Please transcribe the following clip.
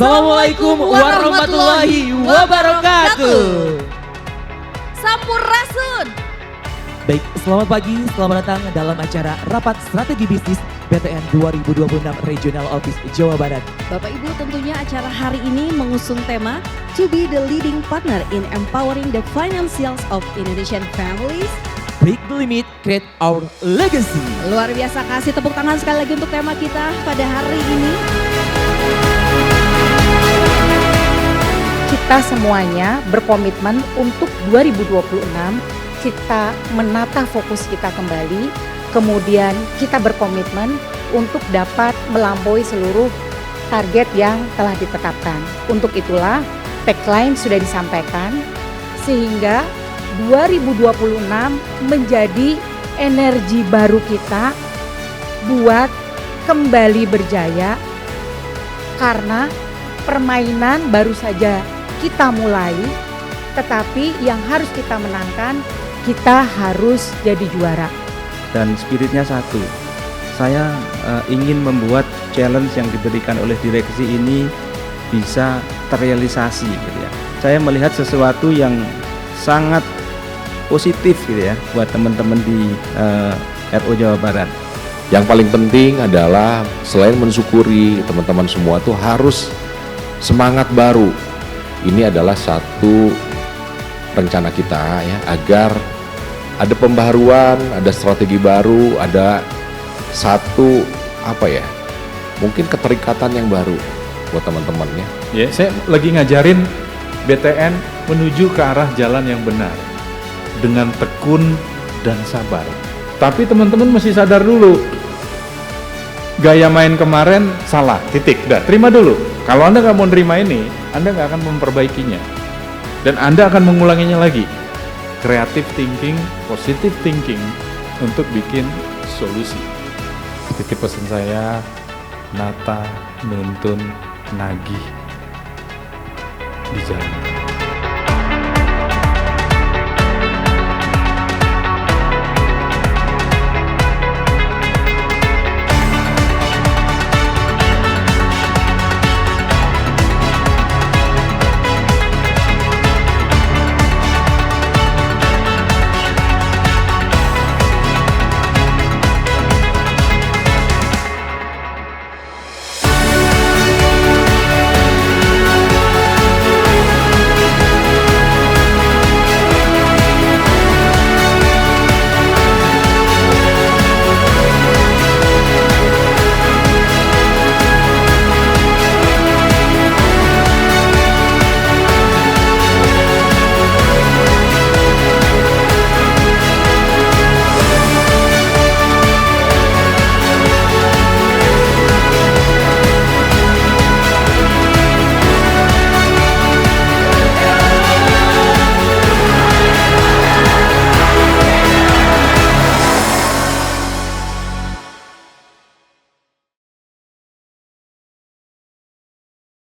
Assalamualaikum warahmatullahi wabarakatuh. Sampurasun. Baik, selamat pagi, selamat datang dalam acara Rapat Strategi Bisnis BTN 2026 Regional Office Jawa Barat. Bapak Ibu, tentunya acara hari ini mengusung tema To be the leading partner in empowering the financials of Indonesian families. Break the limit, create our legacy. Luar biasa, kasih tepuk tangan sekali lagi untuk tema kita pada hari ini. Kita semuanya berkomitmen untuk 2026 kita menata fokus kita kembali, kemudian kita berkomitmen untuk dapat melampaui seluruh target yang telah ditetapkan. Untuk itulah tagline sudah disampaikan sehingga 2026 menjadi energi baru kita buat kembali berjaya karena permainan baru saja kita mulai, tetapi yang harus kita menangkan, kita harus jadi juara. Dan spiritnya satu, saya ingin membuat challenge yang diberikan oleh direksi ini bisa terrealisasi gitu ya. Saya melihat sesuatu yang sangat positif gitu ya buat teman-teman di RO Jawa Barat. Yang paling penting adalah selain mensyukuri teman-teman semua tuh harus semangat baru. Ini adalah satu rencana kita ya agar ada pembaharuan, ada strategi baru, ada satu mungkin keterikatan yang baru buat teman-temannya. Ya, saya lagi ngajarin BTN menuju ke arah jalan yang benar dengan tekun dan sabar. Tapi teman-teman mesti sadar dulu, gaya main kemarin salah, titik. Dah, terima dulu. Kalau Anda nggak mau nerima ini, Anda nggak akan memperbaikinya. Dan Anda akan mengulanginya lagi. Creative thinking, positive thinking untuk bikin solusi. Titip pesan saya, nata, nuntun, nagih di jalan.